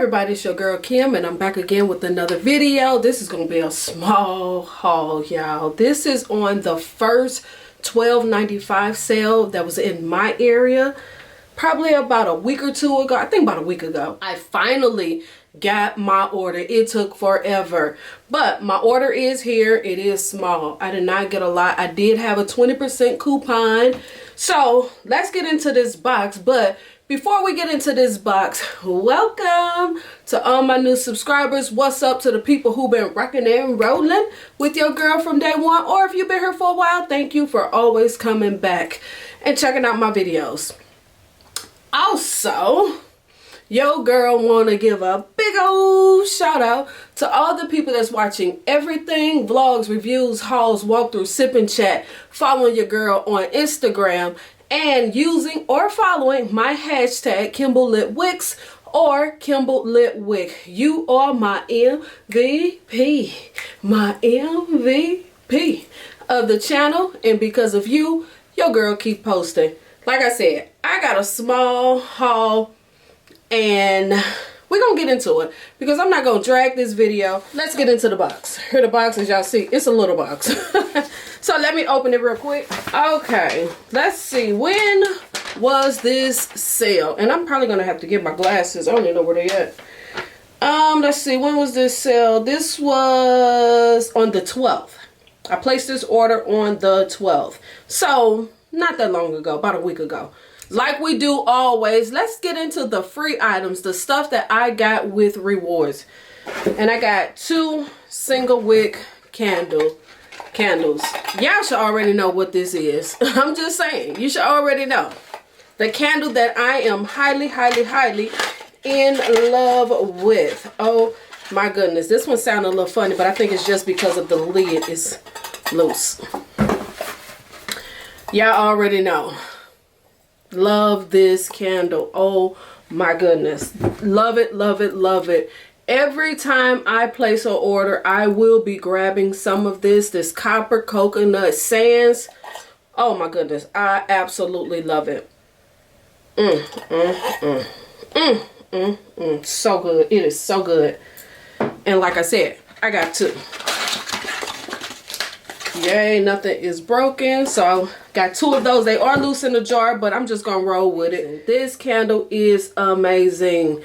everybody, it's your girl Kim and I'm back again with another video. This is going to be a small haul, y'all. This is on the first $12.95 sale that was in my area probably about a week or two ago. I think about a week ago. I finally got my order. It took forever, but my order is here. It is small. I did not get a lot. I did have a 20% coupon. So let's get into this box. But before we get into this box, welcome to all my new subscribers. What's up to the people who've been rocking and rolling with your girl from day one, or if you've been here for a while, thank you for always coming back and checking out my videos. Also, your girl want to give a big old shout out to all the people that's watching everything, vlogs, reviews, hauls, walkthroughs, sip and chat, following your girl on Instagram, and using or following my hashtag KimbleLitWicks or KimbleLitWick. You are my MVP, my MVP of the channel, and because of you, your girl keep posting. Like I said, I got a small haul and we're gonna get into it because I'm not gonna drag this video. Let's get into the box. Here the box, as y'all see, it's a little box. So let me open it real quick. Okay, let's see, when was this sale? And I'm probably gonna have to get my glasses. I don't even know where they at. Let's see, when was this sale? This was on the 12th. I placed this order on the 12th, so not that long ago, about a week ago. Like we do always, let's get into the free items, the stuff that I got with rewards. And I got 2 single wick candles. Y'all should already know what this is. I'm just saying, you should already know. The candle that I am highly, highly, highly in love with. Oh my goodness, this one sounded a little funny, but I think it's just because of the lid is loose. Y'all already know. Love this candle. Oh my goodness. Love it, love it, love it. Every time I place an order, I will be grabbing some of this copper coconut sands. Oh my goodness. I absolutely love it. So good. It is so good. And like I said, I got 2. Yay, nothing is broken. So got 2 of those. They are loose in the jar, but I'm just gonna roll with it. This candle is amazing.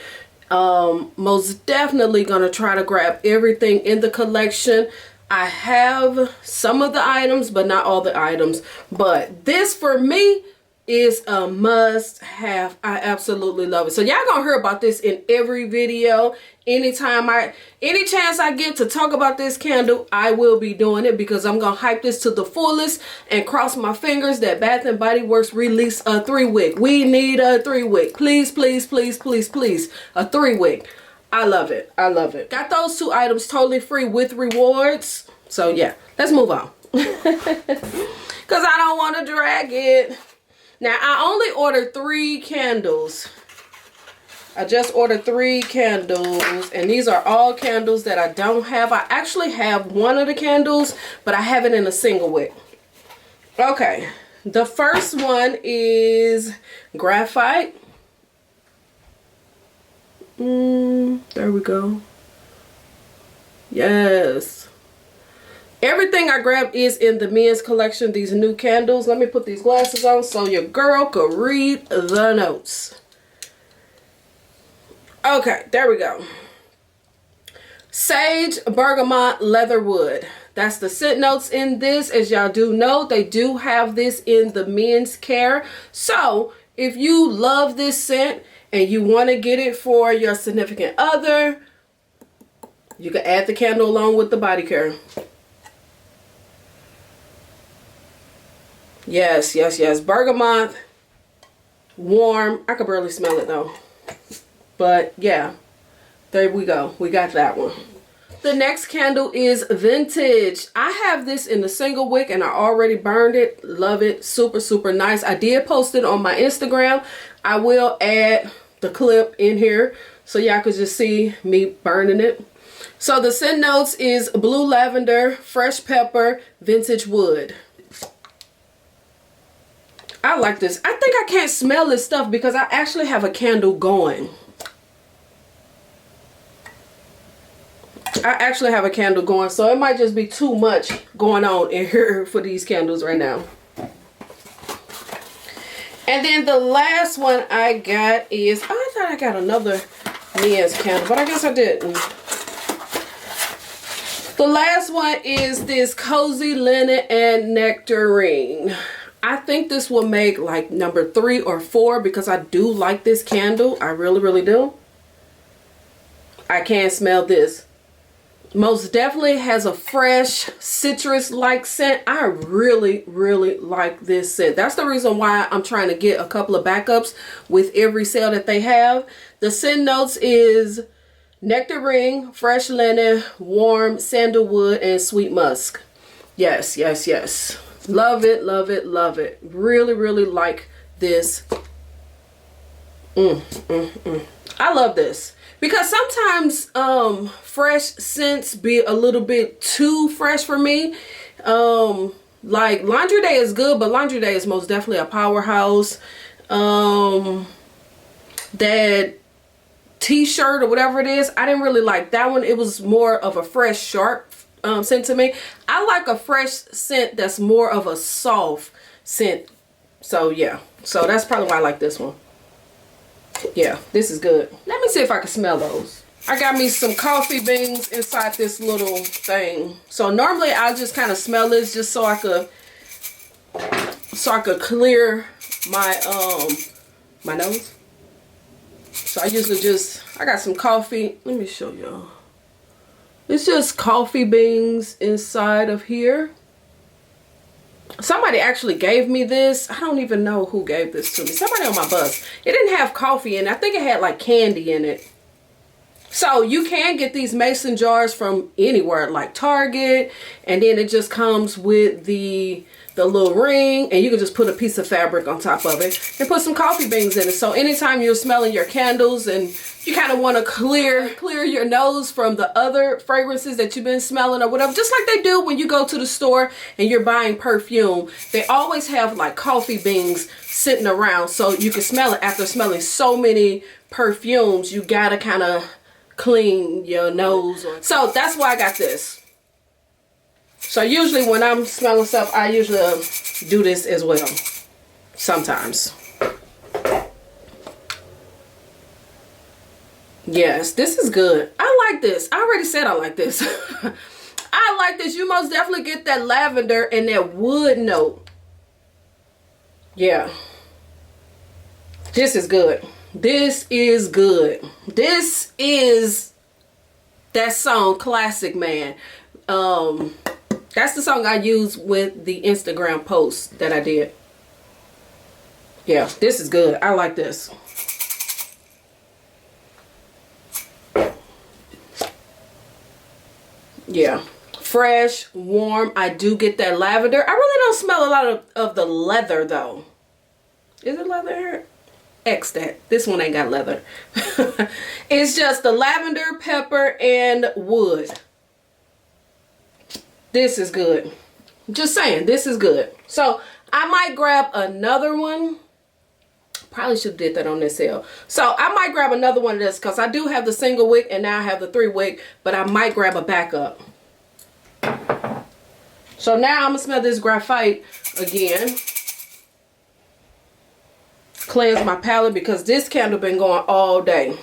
Most definitely gonna try to grab everything in the collection. I have some of the items, but not all the items. But this for me is a must have. I absolutely love it. So y'all gonna hear about this in every video. Any chance I get to talk about this candle, I will be doing it because I'm gonna hype this to the fullest and cross my fingers that Bath and Body Works release a 3-wick. We need a 3-wick. Please, please, please, please, please. A 3-wick. I love it. I love it. Got those 2 items totally free with rewards. So yeah, let's move on. Because I don't want to drag it. Now, I only ordered 3 candles. I just ordered 3 candles, and these are all candles that I don't have. I actually have one of the candles, but I have it in a single wick. Okay, the first one is Graphite. There we go. Yes. Everything I grabbed is in the men's collection, these new candles. Let me put these glasses on so your girl could read the notes. Okay, there we go. Sage, Bergamot, Leatherwood. That's the scent notes in this. As y'all do know, they do have this in the men's care. So if you love this scent and you want to get it for your significant other, you can add the candle along with the body care. Yes, yes, yes. Bergamot, warm. I could barely smell it though. But yeah, there we go. We got that one. The next candle is Vintage. I have this in the single wick and I already burned it. Love it. Super, super nice. I did post it on my Instagram. I will add the clip in here so y'all could just see me burning it. So the scent notes is blue lavender, fresh pepper, vintage wood. I like this. I think I can't smell this stuff because I actually have a candle going. I actually have a candle going, so it might just be too much going on in here for these candles right now. And then the last one I got is, I thought I got another men's candle, but I guess I didn't. The last one is this Cozy Linen and Nectarine. I think this will make like number 3 or 4 because I do like this candle. I really, really do. I can smell this. Most definitely has a fresh citrus-like scent. I really, really like this scent. That's the reason why I'm trying to get a couple of backups with every sale that they have. The scent notes is nectarine, fresh linen, warm sandalwood, and sweet musk. Yes, yes, yes. Love it, love it, love it. Really, really like this. I love this. Because sometimes fresh scents be a little bit too fresh for me. Like Laundry Day is good, but Laundry Day is most definitely a powerhouse. That t-shirt or whatever it is, I didn't really like that one. It was more of a fresh, sharp scent to me. I like a fresh scent that's more of a soft scent. So yeah, so that's probably why I like this one. Yeah, this is good. Let me see if I can smell those. I got me some coffee beans inside this little thing. So normally I'll just kind of smell this just so I could clear my my nose. So I usually I got some coffee. Let me show y'all. It's just coffee beans inside of here. Somebody actually gave me this. I don't even know who gave this to me. Somebody on my bus. It didn't have coffee in it. I think it had like candy in it. So you can get these mason jars from anywhere, like Target, and then it just comes with the little ring, and you can just put a piece of fabric on top of it and put some coffee beans in it. So anytime you're smelling your candles and you kind of want to clear your nose from the other fragrances that you've been smelling or whatever, just like they do when you go to the store and you're buying perfume, they always have like coffee beans sitting around so you can smell it. After smelling so many perfumes, you gotta kind of clean your nose. So that's why I got this. So usually when I'm smelling stuff, I usually do this as well. Sometimes. Yes, this is good. I like this. I already said I like this. I like this. You most definitely get that lavender and that wood note. Yeah. This is good. This is good. This is that song, Classic Man. That's the song I used with the Instagram post that I did. Yeah, this is good. I like this. Yeah, fresh, warm. I do get that lavender. I really don't smell a lot of the leather though. Is it leather here? X that. This one ain't got leather. It's just the lavender, pepper, and wood. This is good. Just saying, this is good. So I might grab another one. Probably should have did that on this sale. So I might grab another one of this because I do have the single wick and now I have the 3 wick, but I might grab a backup. So now I'm gonna smell this graphite again. Cleanse my palette because this candle been going all day.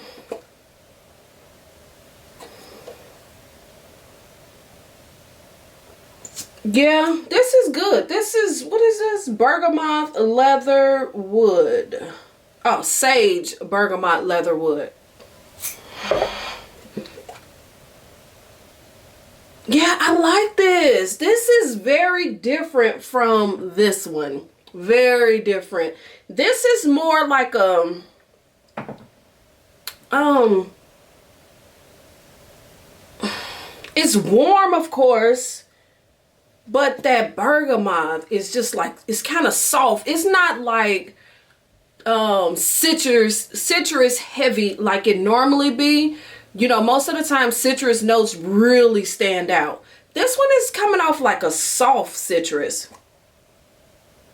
Yeah, this is good. This is, what is this? Bergamot Leatherwood. Oh, Sage Bergamot Leatherwood. Yeah, I like this. This is very different from this one. Very different. This is more like it's warm, of course. But that bergamot is just like, it's kind of soft. It's not like citrus heavy like it normally be. You know, most of the time citrus notes really stand out. This one is coming off like a soft citrus.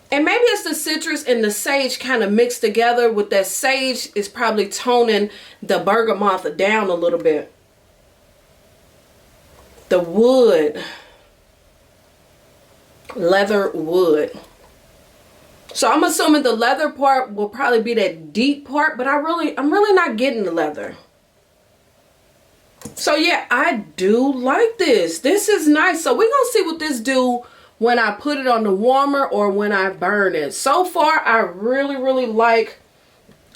And maybe it's the citrus and the sage kind of mixed together. With that sage is probably toning the bergamot down a little bit. the wood, Leatherwood. So I'm assuming the leather part will probably be that deep part, but I'm really not getting the leather. So yeah, I do like this. This is nice. So we're gonna see what this do when I put it on the warmer or when I burn it. So far, I really like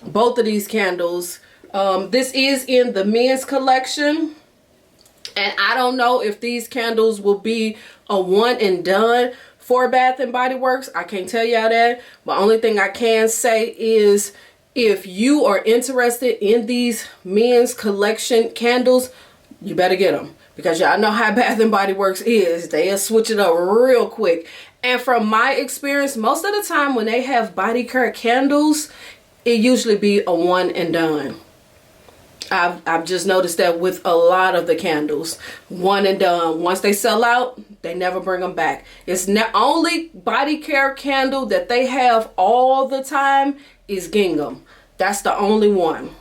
both of these candles. This is in the men's collection, and I don't know if these candles will be a one and done for Bath and Body Works. I can't tell y'all that, but only thing I can say is if you are interested in these men's collection candles, you better get them, because y'all know how Bath and Body Works is. They'll switch it up real quick. And from my experience, most of the time when they have body care candles, it usually be a one and done. I've just noticed that with a lot of the candles, one and done. Once they sell out, they never bring them back. It's the only body care candle that they have all the time is gingham. That's the only one.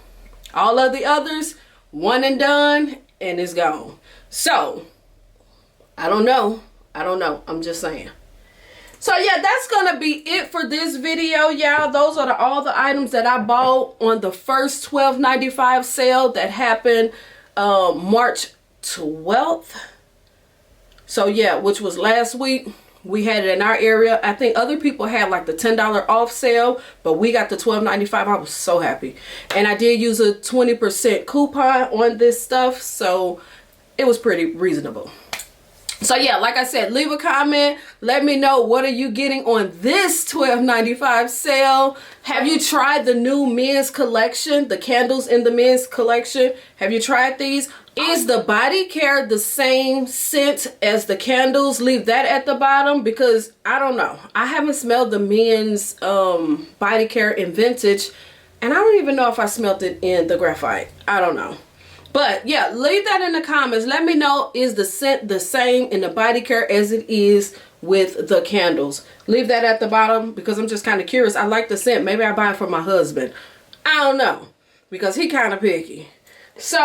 All of the others, one and done, and it's gone. So I don't know. I'm just saying. So yeah, that's gonna be it for this video, y'all. Those are all the items that I bought on the first $12.95 sale that happened March 12th. So yeah, which was last week. We had it in our area. I think other people had like the $10 off sale, but we got the $12.95. I was so happy. And I did use a 20% coupon on this stuff, so it was pretty reasonable. So yeah, like I said, leave a comment. Let me know, what are you getting on this $12.95 sale? Have you tried the new men's collection, the candles in the men's collection? Have you tried these? Is the body care the same scent as the candles? Leave that at the bottom, because I don't know. I haven't smelled the men's body care in vintage, and I don't even know if I smelled it in the graphite. I don't know. But yeah, leave that in the comments. Let me know, is the scent the same in the body care as it is with the candles? Leave that at the bottom, because I'm just kind of curious. I like the scent. Maybe I buy it for my husband. I don't know, because he kind of picky. So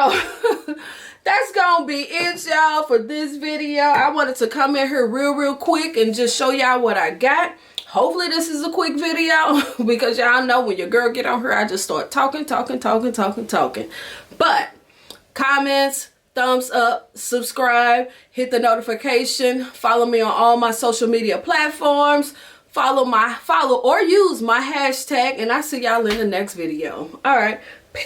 that's gonna be it, y'all, for this video. I wanted to come in here real quick and just show y'all what I got. Hopefully this is a quick video, because y'all know when your girl get on here, I just start talking. But comments, thumbs up, subscribe, hit the notification, follow me on all my social media platforms, follow or use my hashtag, and I see y'all in the next video. All right, peace.